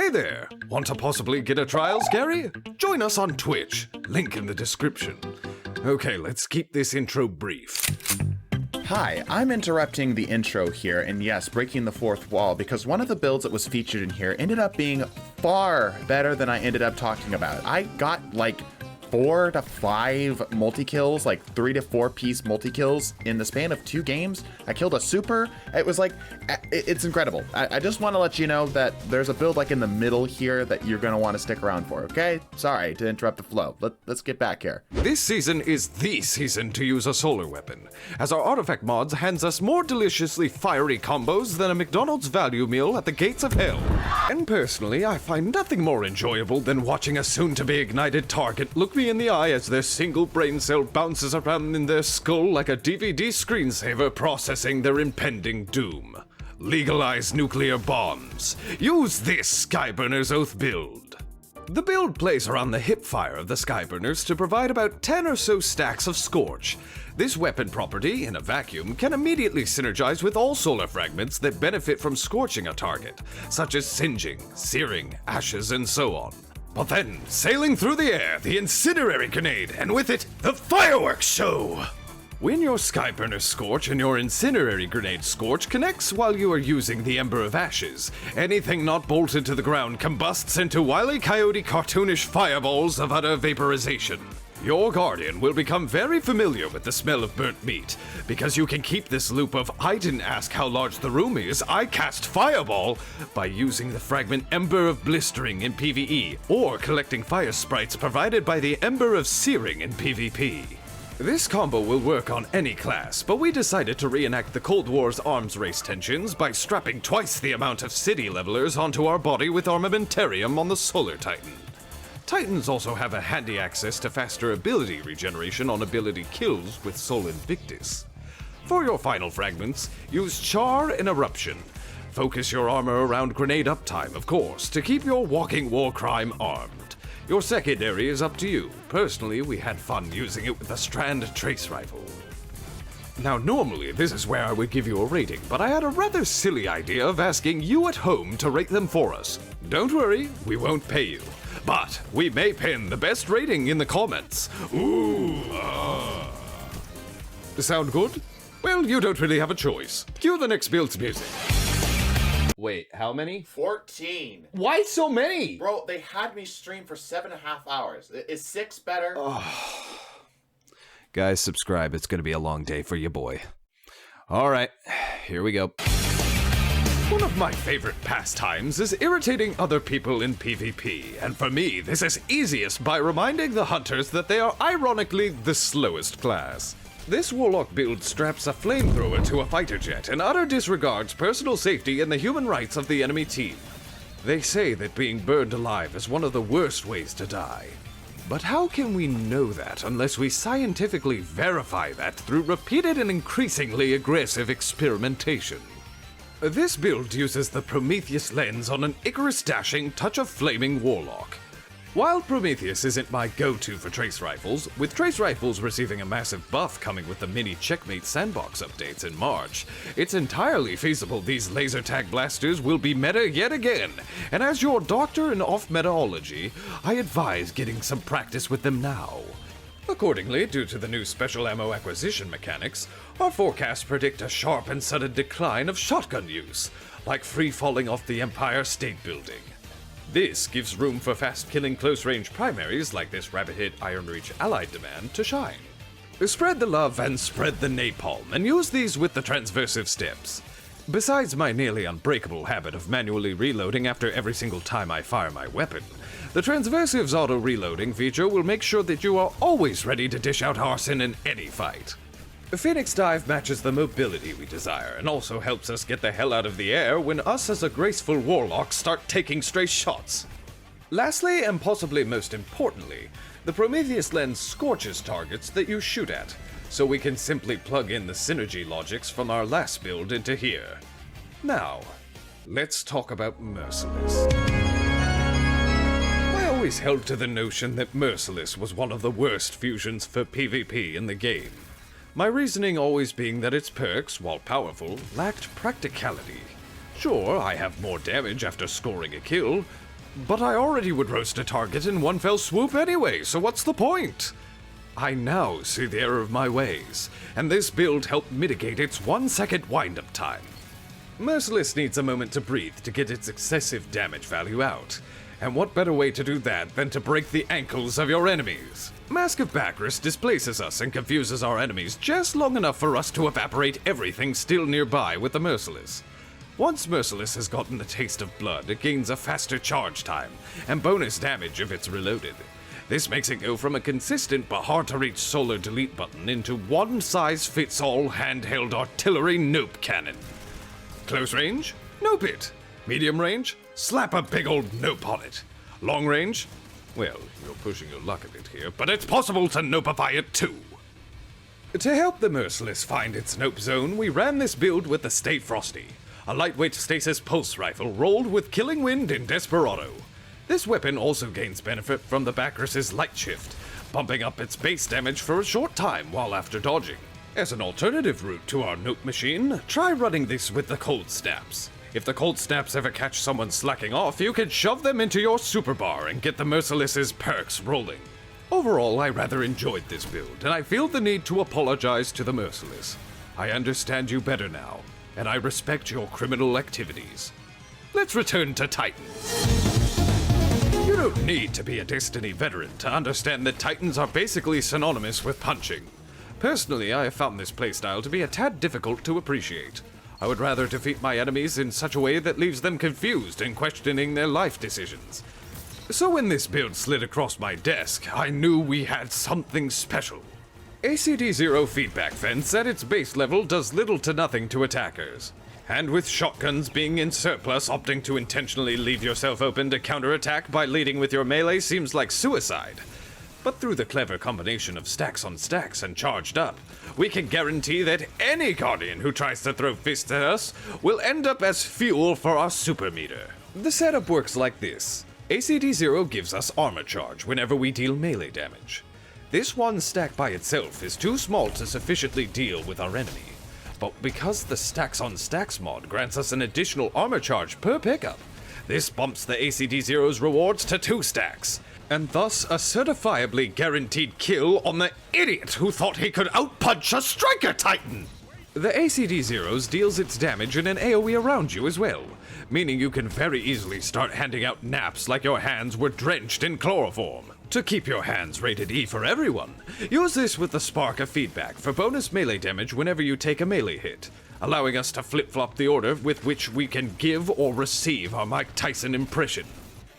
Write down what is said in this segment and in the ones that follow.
Hey there! Want to possibly get a trial, Gary? Join us on Twitch. Link in the description. Okay, let's keep this intro brief. Hi, I'm interrupting the intro here, and yes, breaking the fourth wall, because one of the builds that was featured in here ended up being far better than I ended up talking about. I got like 4 to 5 multi-kills, like 3 to 4 piece multi-kills in the span of 2 games. I killed a super. It was like, it's incredible. I just want to let you know that there's a build like in the middle here that you're going to want to stick around for, okay? Sorry to interrupt the flow. Let's get back here. This season is the season to use a solar weapon, as our artifact mods hands us more deliciously fiery combos than a McDonald's value meal at the gates of hell. And personally, I find nothing more enjoyable than watching a soon-to-be ignited target look me in the eye as their single brain cell bounces around in their skull like a DVD screensaver processing their impending doom. Legalize nuclear bombs. Use this Skyburner's Oath build. The build plays around the hip fire of the Skyburners to provide about 10 or so stacks of Scorch. This weapon property, in a vacuum, can immediately synergize with all solar fragments that benefit from scorching a target, such as singeing, searing, ashes, and so on. But then, sailing through the air, the Incinerary Grenade, and with it, the Fireworks Show! When your Skyburner Scorch and your Incinerary Grenade Scorch connects while you are using the Ember of Ashes, anything not bolted to the ground combusts into Wile E. Coyote cartoonish fireballs of utter vaporization. Your Guardian will become very familiar with the smell of burnt meat, because you can keep this loop of I didn't ask how large the room is, I cast Fireball, by using the fragment Ember of Blistering in PvE, or collecting fire sprites provided by the Ember of Searing in PvP. This combo will work on any class, but we decided to reenact the Cold War's arms race tensions by strapping twice the amount of city levelers onto our body with Armamentarium on the Solar Titan. Titans also have a handy access to faster ability regeneration on ability kills with Sol Invictus. For your final fragments, use Char and Eruption. Focus your armor around grenade uptime, of course, to keep your walking war crime armed. Your secondary is up to you. Personally, we had fun using it with the Strand Trace Rifle. Now, normally this is where I would give you a rating, but I had a rather silly idea of asking you at home to rate them for us. Don't worry, we won't pay you. But we may pin the best rating in the comments. Ooh. Sound good? Well, you don't really have a choice. Cue the next build's music. Wait, how many? 14. Why so many? Bro, they had me stream for 7.5 hours. Is 6 better? Guys, subscribe. It's gonna be a long day for you, boy. Alright, here we go. One of my favorite pastimes is irritating other people in PvP, and for me, this is easiest by reminding the hunters that they are ironically the slowest class. This Warlock build straps a flamethrower to a fighter jet and utter disregards personal safety and the human rights of the enemy team. They say that being burned alive is one of the worst ways to die. But how can we know that unless we scientifically verify that through repeated and increasingly aggressive experimentation? This build uses the Prometheus lens on an Icarus-dashing, touch-of-flaming Warlock. While Prometheus isn't my go-to for trace rifles, with trace rifles receiving a massive buff coming with the mini Checkmate Sandbox updates in March, it's entirely feasible these laser tag blasters will be meta yet again, and as your doctor in off-metaology, I advise getting some practice with them now. Accordingly, due to the new special ammo acquisition mechanics, our forecasts predict a sharp and sudden decline of shotgun use, like free-falling off the Empire State Building. This gives room for fast-killing close-range primaries like this rabbit-hit Iron Reach Allied demand to shine. Spread the love and spread the napalm, and use these with the transversive steps. Besides my nearly unbreakable habit of manually reloading after every single time I fire my weapon, the Transversive's auto-reloading feature will make sure that you are always ready to dish out arson in any fight. The Phoenix Dive matches the mobility we desire, and also helps us get the hell out of the air when us as a graceful warlock start taking stray shots. Lastly, and possibly most importantly, the Prometheus lens scorches targets that you shoot at, so we can simply plug in the synergy logics from our last build into here. Now, let's talk about Merciless. I always held to the notion that Merciless was one of the worst fusions for PvP in the game. My reasoning always being that its perks, while powerful, lacked practicality. Sure, I have more damage after scoring a kill, But I already would roast a target in one fell swoop anyway, so what's the point? I now see the error of my ways, and this build helped mitigate its 1 second wind-up time. Merciless needs a moment to breathe to get its excessive damage value out, and what better way to do that than to break the ankles of your enemies? Mask of Bacchus displaces us and confuses our enemies just long enough for us to evaporate everything still nearby with the Merciless. Once Merciless has gotten the taste of blood, it gains a faster charge time and bonus damage if it's reloaded. This makes it go from a consistent but hard-to-reach solar delete button into one-size-fits-all handheld artillery nope cannon. Close range? Nope it. Medium range? Slap a big old nope on it. Long range? Well, you're pushing your luck a bit here, but it's possible to nopeify it too. To help the Merciless find its nope zone, we ran this build with the Stay Frosty, a lightweight stasis pulse rifle rolled with Killing Wind in Desperado. This weapon also gains benefit from the Bacchus's light shift, bumping up its base damage for a short time while after dodging. As an alternative route to our nope machine, try running this with the cold snaps. If the cold snaps ever catch someone slacking off, you can shove them into your super bar and get the Merciless's perks rolling. Overall, I rather enjoyed this build, and I feel the need to apologize to the Merciless. I understand you better now, and I respect your criminal activities. Let's return to Titans. You don't need to be a Destiny veteran to understand that Titans are basically synonymous with punching. Personally, I have found this playstyle to be a tad difficult to appreciate. I would rather defeat my enemies in such a way that leaves them confused and questioning their life decisions. So when this build slid across my desk, I knew we had something special. ACD-0 feedback fence at its base level does little to nothing to attackers. And with shotguns being in surplus, opting to intentionally leave yourself open to counterattack by leading with your melee seems like suicide. But through the clever combination of stacks on stacks and charged up, we can guarantee that any Guardian who tries to throw fists at us will end up as fuel for our super meter. The setup works like this. ACD-0 gives us armor charge whenever we deal melee damage. This one stack by itself is too small to sufficiently deal with our enemy. But because the stacks on stacks mod grants us an additional armor charge per pickup, this bumps the ACD-0's rewards to 2 stacks, and thus a certifiably guaranteed kill on the idiot who thought he could outpunch a Striker Titan! The ACD-0's deals its damage in an AoE around you as well, meaning you can very easily start handing out naps like your hands were drenched in chloroform. To keep your hands rated E for everyone, use this with the Spark of Feedback for bonus melee damage whenever you take a melee hit, allowing us to flip-flop the order with which we can give or receive our Mike Tyson impression.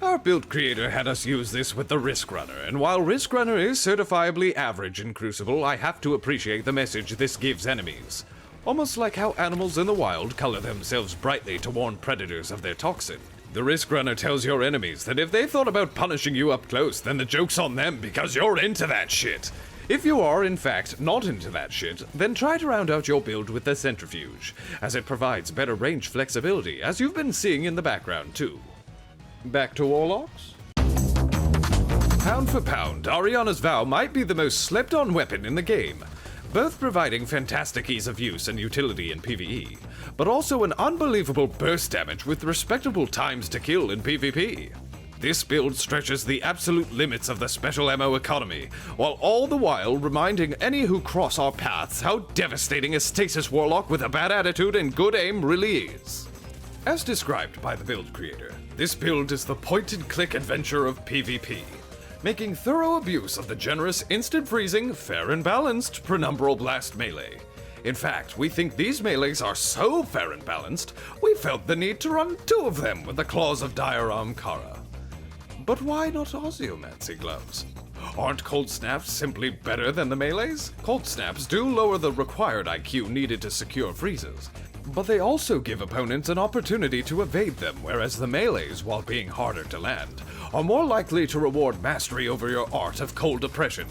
Our build creator had us use this with the Risk Runner, and while Risk Runner is certifiably average in Crucible, I have to appreciate the message this gives enemies. Almost like how animals in the wild color themselves brightly to warn predators of their toxin. The Risk Runner tells your enemies that if they thought about punishing you up close, then the joke's on them because you're into that shit. If you are, in fact, not into that shit, then try to round out your build with the Centrifuge, as it provides better range flexibility, as you've been seeing in the background too. Back to Warlocks? Pound for pound, Ariana's Vow might be the most slept-on weapon in the game, both providing fantastic ease of use and utility in PvE, but also an unbelievable burst damage with respectable times to kill in PvP. This build stretches the absolute limits of the special ammo economy, while all the while reminding any who cross our paths how devastating a Stasis Warlock with a bad attitude and good aim really is. As described by the build creator, this build is the point-and-click adventure of PvP, making thorough abuse of the generous instant freezing, fair and balanced Penumbral Blast melee. In fact, we think these melees are so fair and balanced, we felt the need to run 2 of them with the Claws of Diorama Kara. But why not Osiomancy gloves? Aren't Cold Snaps simply better than the melees? Cold Snaps do lower the required IQ needed to secure freezes, but they also give opponents an opportunity to evade them, whereas the melees, while being harder to land, are more likely to reward mastery over your art of cold oppression.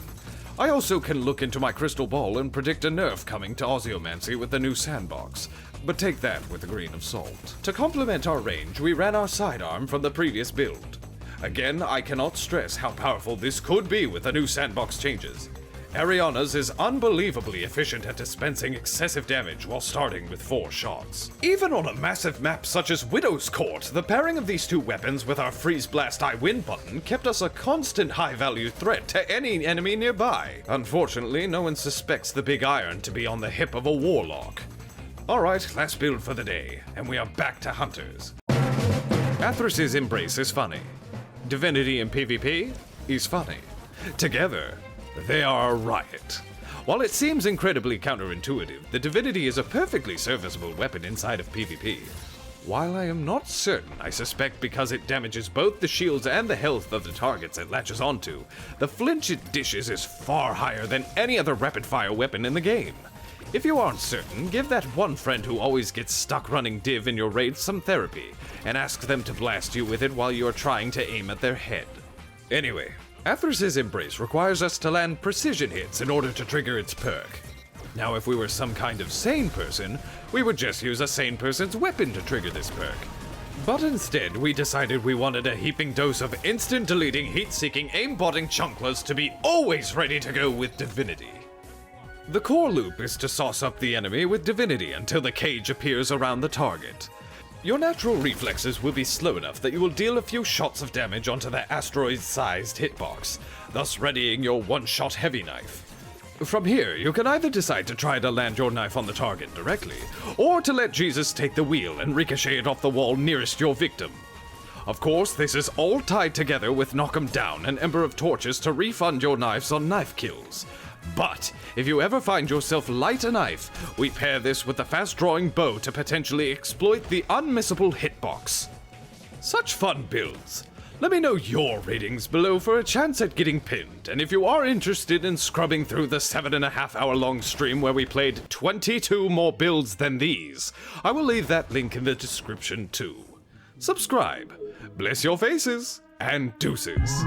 I also can look into my crystal ball and predict a nerf coming to Osiomancy with the new Sandbox, but take that with a grain of salt. To complement our range, we ran our sidearm from the previous build. Again, I cannot stress how powerful this could be with the new Sandbox changes. Ariana's is unbelievably efficient at dispensing excessive damage while starting with 4 shots. Even on a massive map such as Widow's Court, the pairing of these 2 weapons with our Freeze Blast I Win button kept us a constant high-value threat to any enemy nearby. Unfortunately, no one suspects the Big Iron to be on the hip of a warlock. Alright, last build for the day, and we are back to Hunters. Athros' Embrace is funny. Divinity in PvP is funny. Together, they are a riot. While it seems incredibly counterintuitive, the Divinity is a perfectly serviceable weapon inside of PvP. While I am not certain, I suspect because it damages both the shields and the health of the targets it latches onto, the flinch it dishes is far higher than any other rapid-fire weapon in the game. If you aren't certain, give that one friend who always gets stuck running div in your raid some therapy, and ask them to blast you with it while you are trying to aim at their head. Anyway, Athros' Embrace requires us to land precision hits in order to trigger its perk. Now if we were some kind of sane person, we would just use a sane person's weapon to trigger this perk. But instead, we decided we wanted a heaping dose of instant deleting, heat-seeking, aim-botting chunklers to be always ready to go with Divinity. The core loop is to sauce up the enemy with Divinity until the cage appears around the target. Your natural reflexes will be slow enough that you will deal a few shots of damage onto the asteroid-sized hitbox, thus readying your one-shot heavy knife. From here, you can either decide to try to land your knife on the target directly, or to let Jesus take the wheel and ricochet it off the wall nearest your victim. Of course, this is all tied together with Knock 'em Down and Ember of Torches to refund your knives on knife kills. But if you ever find yourself light a knife, we pair this with the fast-drawing bow to potentially exploit the unmissable hitbox. Such fun builds. Let me know your ratings below for a chance at getting pinned, and if you are interested in scrubbing through the 7.5-hour-long stream where we played 22 more builds than these, I will leave that link in the description too. Subscribe, bless your faces, and deuces.